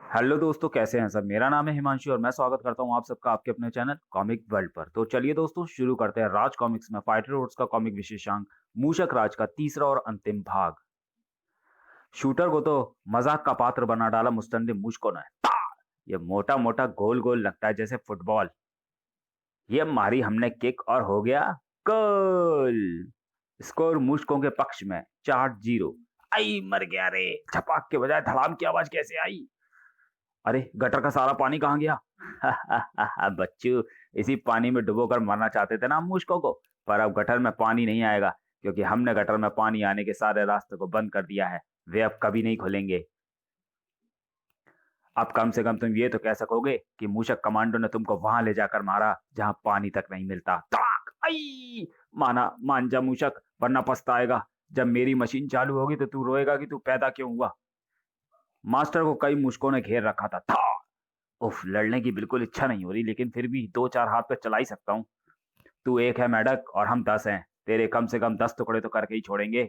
Hello दोस्तों, कैसे हैं सब। मेरा नाम है हिमांशु और मैं स्वागत करता हूं आप सबका आपके अपने चैनल कॉमिक वर्ल्ड पर। तो चलिए दोस्तों, शुरू करते हैं राज कॉमिक्स में फाइटर रोड्स का कॉमिक विशेषांक मूषक राज का तीसरा और अंतिम भाग। शूटर को तो मजाक का पात्र बना डाला मुस्तंदे मुझको ने। ये मोटा मोटा गोल गोल लगता है जैसे फुटबॉल। ये मारी हमने किक और हो गया गोल। स्कोर मुश्कों के पक्ष में 4-0। आई मर गया रे। छपाक के बजाय धड़ाम की आवाज कैसे आई। अरे गटर का सारा पानी कहाँ गया। बच्चू, इसी पानी में डुबोकर मरना चाहते थे ना हम मुश्कों को। पर अब गटर में पानी नहीं आएगा, क्योंकि हमने गटर में पानी आने के सारे रास्ते को बंद कर दिया है। वे अब कभी नहीं खुलेंगे। अब कम से कम तुम ये तो कह सकोगे कि मूषक कमांडो ने तुमको वहां ले जाकर मारा जहां पानी तक नहीं मिलता। ताक आई। माना मान जा मूषक, वरना पछताएगा। जब मेरी मशीन चालू होगी तो तू रोएगा कि तू पैदा क्यों हुआ। मास्टर को कई मुश्कों ने घेर रखा था। उफ, लड़ने की बिल्कुल इच्छा नहीं हो रही, लेकिन फिर भी दो चार हाथ पे चला ही सकता हूँ। तू एक है मेढक और हम 10 हैं। तेरे कम से कम 10 टुकड़े तो करके ही छोड़ेंगे।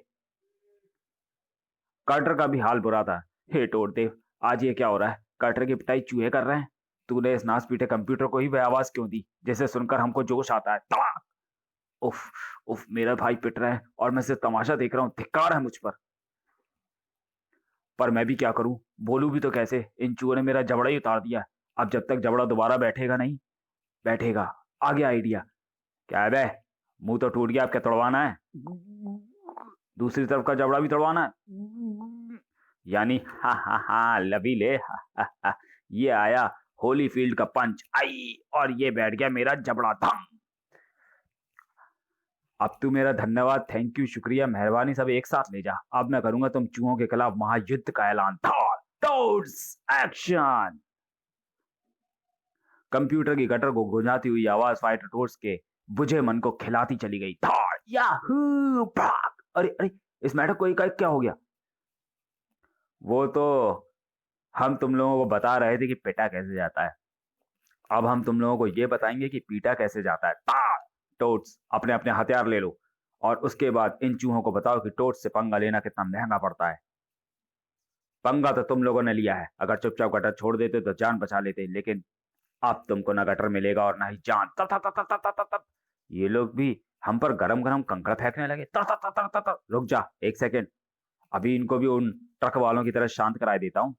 कार्टर का भी हाल बुरा था। हे टोटदेव, आज ये क्या हो रहा है। कार्टर की पिटाई चूहे कर रहे हैं। तूने इस नास पीटे कंप्यूटर को ही वह आवाज क्यों दी जिसे सुनकर हमको जोश आता है। तड़ाक! उफ। उफ, मेरा भाई पिट रहा है और मैं सिर्फ तमाशा देख रहा हूँ। धिक्कार है मुझ पर मैं भी क्या करूं। बोलूं भी तो कैसे। इन चूहों ने मेरा जबड़ा ही उतार दिया। अब जब तक जबड़ा दोबारा बैठेगा नहीं। बैठेगा। आ गया आइडिया। क्या है बे। मुंह तो टूट गया, अब क्या तोड़वाना है। दूसरी तरफ का जबड़ा भी तोड़वाना है। यानी हा हा हा लवी ले हा, हा, हा। ये आया होली फील्ड का पंच आई और ये बैठ गया मेरा जबड़ा धम। अब तू मेरा धन्यवाद, थैंक यू, शुक्रिया, मेहरबानी सब एक साथ ले जा। अब मैं करूंगा तुम चूहों के खिलाफ महायुद्ध का ऐलान। Thor toads action. कंप्यूटर की गटर को गुंजाती हुई आवाज फाइटर टोड्स के बुझे मन को खिलाती चली गई। थॉर याहू भाग। अरे अरे, इस मैटर को एकाएक क्या हो गया। वो तो हम तुम लोगों को बता रहे थे कि पिटा कैसे जाता है। अब हम तुम लोगों को ये बताएंगे कि पीटा कैसे जाता है। तार टोट्स, अपने अपने हथियार ले लो और उसके बाद इन चूहों को बताओ कि टोट्स से पंगा लेना कितना महंगा पड़ता है। पंगा तो तुम लोगों ने लिया है। अगर चुपचाप गटर छोड़ देते तो जान बचा लेते, लेकिन अब तुमको ना गटर मिलेगा और ना ही जान। तब तब तब तब तब तब ये लोग भी हम पर गरम गरम कंकड़ फेंकने लगे। तब तब तब तब तब रुक जा एक सेकेंड। अभी इनको भी उन ट्रक वालों की तरह शांत कराए देता हूँ।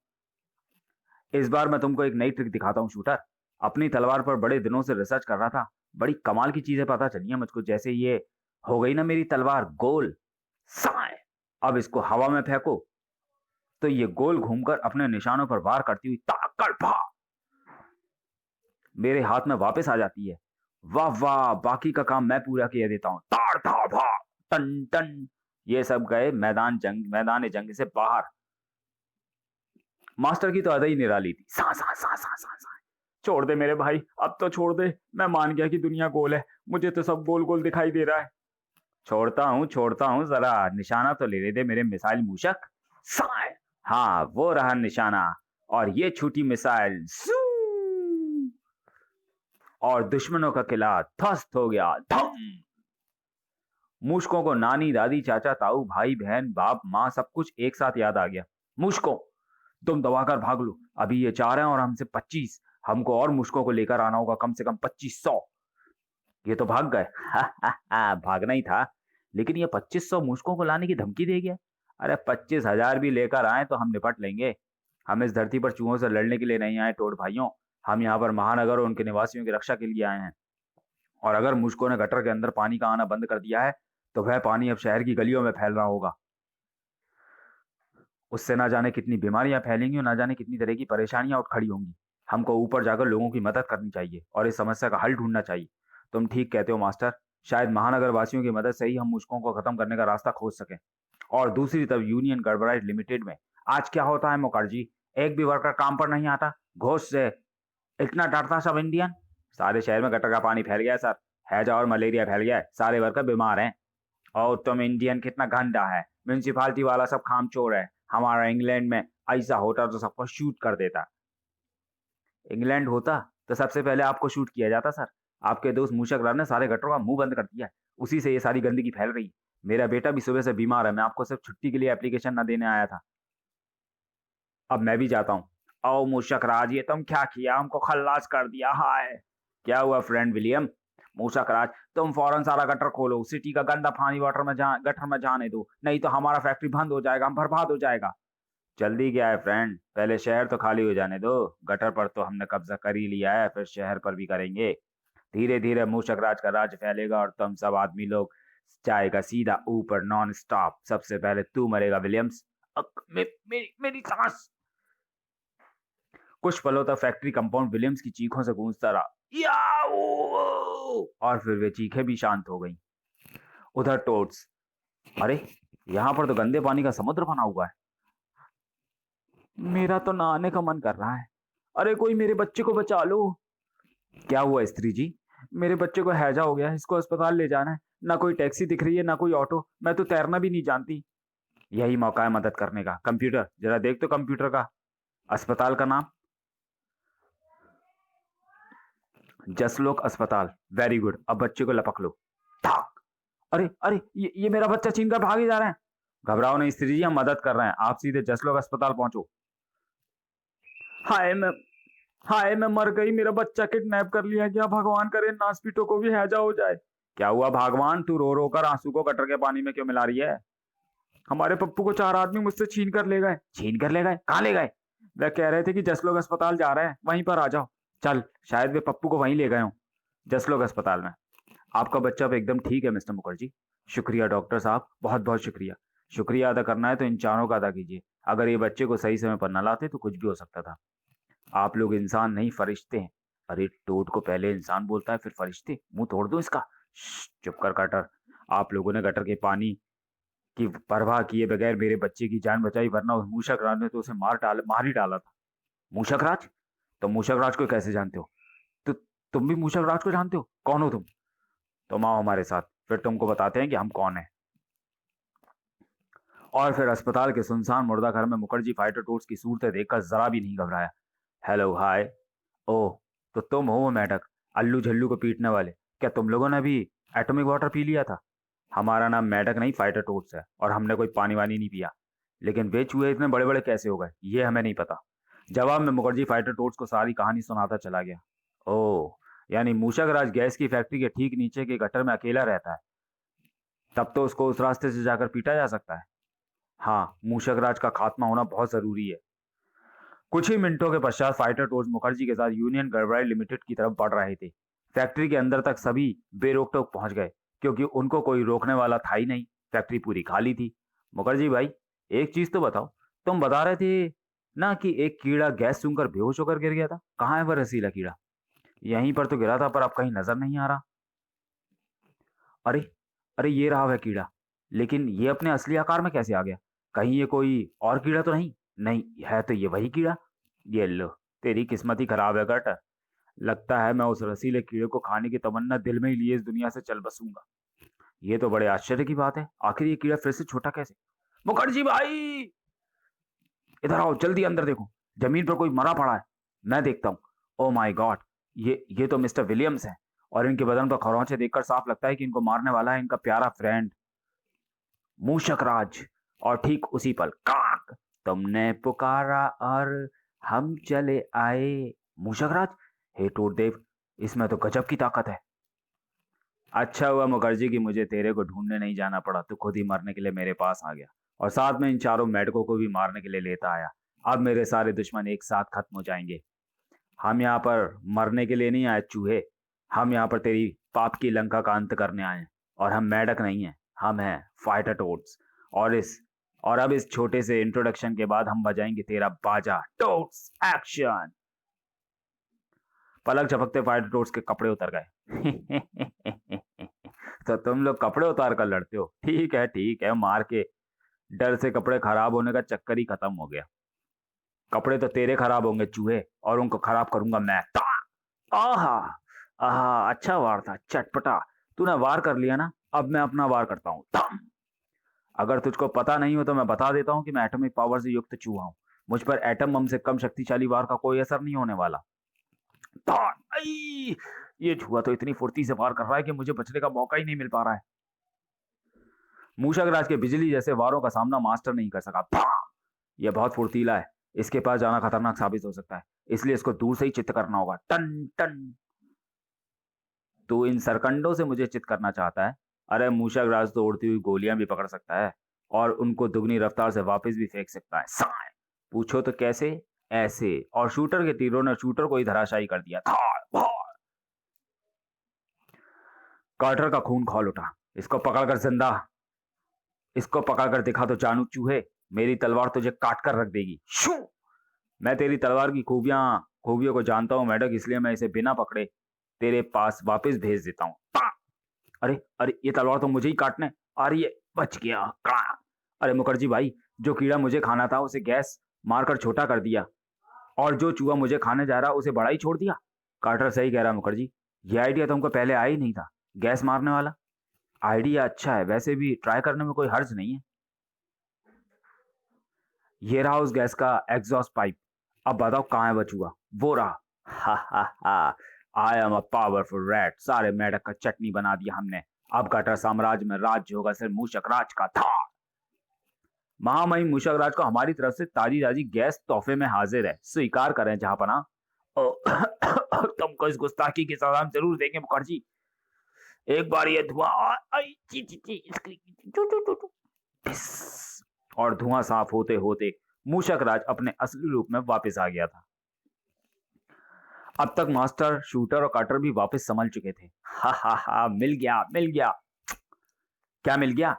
इस बार मैं तुमको एक नई ट्रिक दिखाता हूँ शूटर। अपनी तलवार पर बड़े दिनों से रिसर्च कर रहा था। बड़ी कमाल की चीजें पता चली है मुझको। जैसे ये हो गई ना मेरी तलवार गोल। साए। अब इसको हवा में फेंको तो ये गोल घूमकर अपने निशानों पर वार करती हुई ताकड़ भा मेरे हाथ में वापस आ जाती है। वाह वाह, बाकी का काम मैं पूरा किए देता हूँ। ताड़ धाड़ भा टन टन। ये सब गए मैदान जंग से बाहर। मास्टर की तो अदा ही निराली थी। सा सा सा सा सा सा। छोड़ दे मेरे भाई, अब तो छोड़ दे। मैं मान गया कि दुनिया गोल है। मुझे तो सब गोल गोल दिखाई दे रहा है। छोड़ता हूँ, जरा निशाना तो ले दे मेरे मिसाइल मूषक। साय। हाँ, वो रहा निशाना। और ये छूटी मिसाइल सू। और दुश्मनों का किला ध्वस्त हो गया। धम। मूषकों को नानी दादी चाचा ताऊ भाई बहन बाप माँ सब कुछ एक साथ याद आ गया। मुश्को, तुम दबाकर भाग लो। अभी ये 4 हैं और हमसे 25। हमको और मुश्कों को लेकर आना होगा, कम से कम 2500। ये तो भाग गए। भागना ही था, लेकिन ये 2500 मुश्कों को लाने की धमकी दे गया। अरे 25,000 भी लेकर आए तो हम निपट लेंगे। हम इस धरती पर चूहों से लड़ने के लिए नहीं आए टोड भाइयों। हम यहाँ पर महानगर और उनके निवासियों की रक्षा के लिए आए हैं। और अगर मुश्कों ने गटर के अंदर पानी का आना बंद कर दिया है तो वह पानी अब शहर की गलियों में फैल रहा होगा। उससे ना जाने कितनी बीमारियां फैलेंगी और ना जाने कितनी तरह की परेशानियां उठ खड़ी होंगी। हमको ऊपर जाकर लोगों की मदद करनी चाहिए और इस समस्या का हल ढूंढना चाहिए। तुम ठीक कहते हो मास्टर। शायद महानगर वासियों की मदद से ही हम मुश्कों को खत्म करने का रास्ता खोज सकें। और दूसरी तरफ यूनियन गड़बड़ाइट लिमिटेड में आज क्या होता है मुखर्जी। एक भी वर्कर काम पर नहीं आता। घोष से इतना डरता सब इंडियन। सारे शहर में गटर का पानी फैल गया है सर। हैजा और मलेरिया फैल गया है। सारे वर्कर बीमार हैं। और तुम इंडियन कितना गंदा है। म्यूनसिपालिटी वाला सब खामचोर है। हमारा इंग्लैंड में ऐसा होता तो सबको शूट कर देता। इंग्लैंड होता तो सबसे पहले आपको शूट किया जाता सर। आपके दोस्त मूशक राव ने सारे गटरों का मुंह बंद कर दिया है। उसी से ये सारी गंदगी फैल रही है। मेरा बेटा भी सुबह से बीमार है। मैं आपको सिर्फ छुट्टी के लिए एप्लीकेशन ना देने आया था। अब मैं भी जाता हूँ। ओ मूषक राज, ये तुम क्या किया? हमको खल्लास कर दिया। हाय, क्या हुआ फ्रेंड विलियम? मूषक राज, तुम फौरन सारा गटर खोलो, सिटी का गंदा पानी गटर में जाने दो, नहीं तो हमारा फैक्ट्री बंद हो जाएगा, हम बर्बाद हो जाएगा। जल्दी क्या है फ्रेंड, पहले शहर तो खाली हो जाने दो। गटर पर तो हमने कब्जा कर ही लिया है, फिर शहर पर भी करेंगे। धीरे धीरे मूषक राज का राज फैलेगा और तुम सब आदमी लोग जाएगा सीधा ऊपर नॉन स्टॉप। सबसे पहले तू मरेगा विलियम्स। मेरी सांस। कुछ पलों तक फैक्ट्री कंपाउंड विलियम्स की चीखों से गूंजता रहा। याओ! और फिर वे चीखें भी शांत हो गईं। उधर टोड्स, अरे यहाँ पर तो गंदे पानी का समुद्र बना हुआ है। मेरा तो नहाने का मन कर रहा है। अरे कोई मेरे बच्चे को बचा लो। क्या हुआ स्त्री जी? मेरे बच्चे को हैजा हो गया है, इसको अस्पताल ले जाना है। ना कोई टैक्सी दिख रही है, ना कोई ऑटो। मैं तो तैरना भी नहीं जानती। यही मौका है मदद करने का। कंप्यूटर जरा देख तो, कंप्यूटर का अस्पताल का नाम। जसलोक अस्पताल। वेरी गुड, अब बच्चे को लपक लो। ठाक! अरे अरे, ये मेरा बच्चा छीन कर भागे जा रहे हैं। घबराओ नहीं स्त्री जी, हम मदद कर रहे हैं। आप सीधे जसलोक अस्पताल पहुंचो। हाय मैं हाय मैं मर गई, मेरा बच्चा किडनैप कर लिया गया। भगवान करे नासपीटों को भी हैजा हो जाए। क्या हुआ भागवान, तू रो रो कर आंसू को गटर के पानी में क्यों मिला रही है? हमारे पप्पू को 4 आदमी मुझसे छीन कर ले गए। छीन कर ले गए? कहाँ ले गए? वे कह रहे थे कि जसलोक अस्पताल जा रहे हैं, वहीं पर आ जाओ। चल, शायद वे पप्पू को वहीं ले गए हों, जसलोक अस्पताल में। आपका बच्चा अब एकदम ठीक है मिस्टर मुखर्जी। शुक्रिया डॉक्टर साहब, बहुत बहुत शुक्रिया। शुक्रिया अदा करना है तो इन चारों का अदा कीजिए। अगर ये बच्चे को सही समय पर न लाते तो कुछ भी हो सकता था। आप लोग इंसान नहीं फरिश्ते हैं। अरे टोड को पहले इंसान बोलता है फिर फरिश्ते, मुंह तोड़ दो इसका। चुप कर गटर। आप लोगों ने गटर के पानी की परवाह किए बगैर मेरे बच्चे की जान बचाई, वरना उस मूषक राज ने तो उसे मार ही डाला था। मूषक राज? तो मूषक राज को कैसे जानते हो? तो तुम भी मूषक राज को जानते हो? कौन हो तुम? तुम आओ हमारे साथ, फिर तुमको बताते हैं कि हम कौन है। और फिर अस्पताल के सुनसान मुर्दा घर में मुखर्जी फाइटर टोट्स की सूरतें देखकर जरा भी नहीं घबराया। Hello hi. ओह, तो तुम हो वो मेंढक, अल्लू झल्लू को पीटने वाले। क्या तुम लोगों ने भी एटॉमिक वाटर पी लिया था? हमारा नाम मेंढक नहीं फाइटर टोट्स है, और हमने कोई पानी वानी नहीं पिया। लेकिन वे चूहे इतने बड़े बड़े कैसे हो गए, ये हमें नहीं पता। जवाब में मुखर्जी फाइटर टोट्स को सारी कहानी सुनाता चला गया। ओह, यानी मूषक राज गैस की फैक्ट्री के ठीक नीचे के गटर में अकेला रहता है। तब तो उसको उस रास्ते से जाकर पीटा जा सकता है। हाँ, मूषक राज का खात्मा होना बहुत जरूरी है। कुछ ही मिनटों के पश्चात फाइटर टोर्स मुखर्जी के साथ यूनियन कार्बाइड लिमिटेड की तरफ बढ़ रहे थे। फैक्ट्री के अंदर तक सभी बेरोक टोक पहुंच गए, क्योंकि उनको कोई रोकने वाला था ही नहीं। फैक्ट्री पूरी खाली थी। मुखर्जी भाई, एक चीज तो बताओ, तुम बता रहे थे ना कि एक कीड़ा गैस सूंघकर बेहोश होकर गिर गया था। कहाँ है वह रसीला कीड़ा? यहीं पर तो गिरा था, पर अब कहीं नजर नहीं आ रहा। अरे अरे, ये रहा वह कीड़ा। लेकिन ये अपने असली आकार में कैसे आ गया? कहीं ये कोई और कीड़ा तो नहीं? नहीं, है तो ये वही कीड़ा। ये लो, तेरी किस्मत ही खराब है गट। लगता है मैं उस रसीले कीड़े को खाने की तमन्ना दिल में ही लिए इस दुनिया से चल बसूंगा। ये तो बड़े आश्चर्य की बात है, आखिर ये कीड़ा फिर से छोटा कैसे? मुखर्जी भाई, इधर आओ, जल्दी अंदर देखो। जमीन पर कोई मरा पड़ा है। मैं देखता हूँ। ओ माय गॉड, ये तो मिस्टर विलियम्स हैं। और इनके बदन पर खरोंचे देखकर साफ लगता है कि इनको मारने वाला है इनका प्यारा फ्रेंड मूषक राज। और ठीक उसी पल काक, तुमने पुकारा और हम चले आए। मूषक राज, हे टोटदेव, इसमें तो गजब की ताकत है। अच्छा हुआ मुखर्जी कि मुझे तेरे को ढूंढने नहीं जाना पड़ा, तू खुद ही मरने के लिए मेरे पास आ गया, और साथ में इन चारों मेढकों को भी मारने के लिए लेता आया। अब मेरे सारे दुश्मन एक साथ खत्म हो जाएंगे। हम यहाँ पर मरने के लिए नहीं आए चूहे, हम यहाँ पर तेरी पाप की लंका का अंत करने आए हैं। और हम मेढक नहीं हैं, हम हैं फाइटर टोट्स। और इस और अब इस छोटे से इंट्रोडक्शन के बाद हम बजाएंगे तेरा बाजा। टोट्स एक्शन। पलक झपकते फाइटर टोट्स के कपड़े उतर गए। तो तुम लोग कपड़े उतार कर लड़ते हो? ठीक है, मार के डर से कपड़े खराब होने का चक्कर ही खत्म हो गया। कपड़े तो तेरे खराब होंगे चूहे, और उनको खराब करूंगा मैं। आहा, आहा, अच्छा वार था, चटपटा। तूने वार कर लिया ना, अब मैं अपना वार करता हूँ। अगर तुझको पता नहीं हो तो मैं बता देता हूँ कि मैं एटॉमिक पावर से युक्त चूहा हूँ। मुझ पर एटम बम से कम शक्तिशाली वार का कोई असर नहीं होने वाला। आई! ये चूहा तो इतनी फुर्ती से वार कर रहा है कि मुझे बचने का मौका ही नहीं मिल पा रहा है। मूषक राज के बिजली जैसे वारों का सामना मास्टर नहीं कर सका। यह बहुत फुर्तीला है, इसके पास जाना खतरनाक साबित हो सकता है, इसलिए इसको दूर से ही चित्त करना होगा। टन टन। तू इन सरकंडों से मुझे चित करना चाहता है? अरे मूषक राज तो उड़ती हुई गोलियां भी पकड़ सकता है और उनको दुगनी रफ्तार से वापस भी फेंक सकता है। साय। पूछो तो कैसे? ऐसे। और शूटर के तीरों ने शूटर को ही धराशायी कर दिया। धाड़ भाड़। कार्टर का खून खौल उठा। इसको पकड़कर जिंदा, इसको पकड़कर दिखा तो जानू चूहे, मेरी तलवार तुझे काट कर रख देगी। शू। मैं तेरी तलवार की खूबियों को जानता हूं मैडक, इसलिए मैं इसे बिना पकड़े तेरे पास वापस भेज देता हूं। अरे अरे, ये तलवार तो मुझे ही काटने आ रही है। बच गया। कड़ा। अरे मुखर्जी भाई, जो कीड़ा मुझे खाना था उसे गैस मारकर छोटा कर दिया, और जो चूहा मुझे खाने जा रहा उसे बड़ा ही छोड़ दिया। कार्टर सही कह रहा मुखर्जी, ये आइडिया तुमको पहले आया ही नहीं था, गैस मारने वाला। आइडिया अच्छा है, वैसे भी ट्राई करने में कोई हर्ज नहीं है। ये रहा उस गैस का एग्जॉस्ट पाइप। अब बताओ कहाँ है वो चूहा? वो रहा। हा हा हा। I am a powerful rat. सारे मेढक का चटनी बना दिया हमने। अब गटर साम्राज्य में राज्य होगा सिर्फ मूषक राज का। था महामहिम मूषक राज को हमारी तरफ से ताजी ताजी गैस तोहफे में हाजिर है, स्वीकार करें जहांपना। तुमको इस गुस्ताखी की सजा हम जरूर देंगे मुखर्जी। एक बार ये धुआं आई ची ची ची इसकी चू चू चू चू। फिस। और धुआं साफ होते होते मूषक राज अपने असली रूप में वापस आ गया था। अब तक मास्टर, शूटर और कटर भी वापस संभल चुके थे। हा हा हा, मिल गया मिल गया। क्या मिल गया?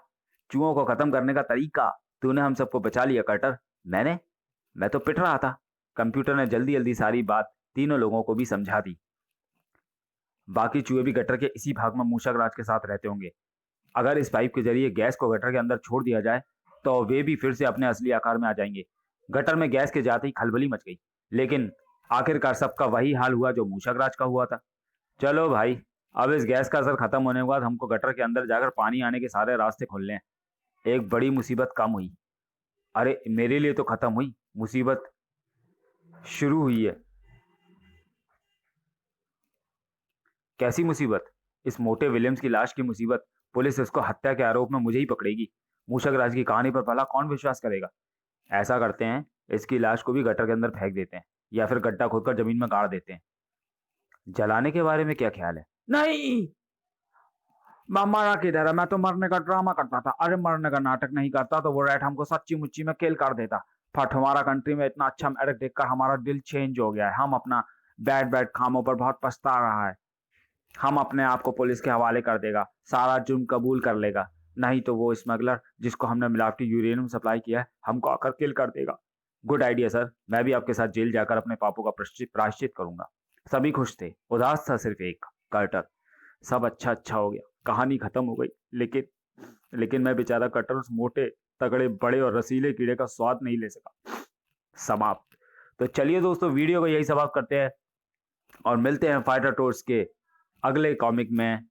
चूहों को खत्म करने का तरीका। तूने हम सबको बचा लिया कटर। मैं तो पिट रहा था। कंप्यूटर ने जल्दी जल्दी सारी बात तीनों लोगों को भी समझा दी। बाकी चूहे भी गटर के इसी भाग में मूषक राज के साथ रहते होंगे। अगर इस पाइप के जरिए गैस को गटर के अंदर छोड़ दिया जाए तो वे भी फिर से अपने असली आकार में आ जाएंगे। गटर में गैस के जाते ही खलबली मच गई, लेकिन आखिरकार सबका वही हाल हुआ जो मूषक राज का हुआ था। चलो भाई, अब इस गैस का असर खत्म होने के बाद हमको गटर के अंदर जाकर पानी आने के सारे रास्ते खोलने हैं। एक बड़ी मुसीबत कम हुई। अरे मेरे लिए तो खत्म हुई, मुसीबत शुरू हुई है। कैसी मुसीबत? इस मोटे विलियम्स की लाश की मुसीबत। पुलिस इसको हत्या के आरोप में मुझे ही पकड़ेगी। मूषक राज की कहानी पर भला कौन विश्वास करेगा? ऐसा करते हैं, इसकी लाश को भी गटर के अंदर फेंक देते हैं, या फिर गड्ढा खोदकर जमीन में गाड़ देते हैं। जलाने के बारे में क्या ख्याल है? नहीं, मरा किधर है? मैं तो मरने का ड्रामा करता था। अरे मरने का नाटक नहीं करता तो वो रैट हमको सच्ची मुच्ची में किल कर देता। फट, हमारा कंट्री में इतना अच्छा मेरिट देखकर हमारा दिल चेंज हो गया है। हम अपना बैड बैड कामों पर बहुत पछता रहा है। हम अपने आप को पुलिस के हवाले कर देगा, सारा जुर्म कबूल कर लेगा। नहीं तो वो स्मगलर जिसको हमने मिलावटी यूरेनियम सप्लाई किया है हमको आकर किल कर देगा। गुड आइडिया सर, मैं भी आपके साथ जेल जाकर अपने पापों का प्रायश्चित करूंगा। सभी खुश थे, उदास था सिर्फ एक कार्टर। सब अच्छा अच्छा हो गया, कहानी खत्म हो गई, लेकिन मैं बेचारा कटर उस मोटे तगड़े बड़े और रसीले कीड़े का स्वाद नहीं ले सका। समाप्त। तो चलिए दोस्तों, वीडियो को यही समाप्त करते हैं और मिलते हैं फाइटर टोर्स के अगले कॉमिक में।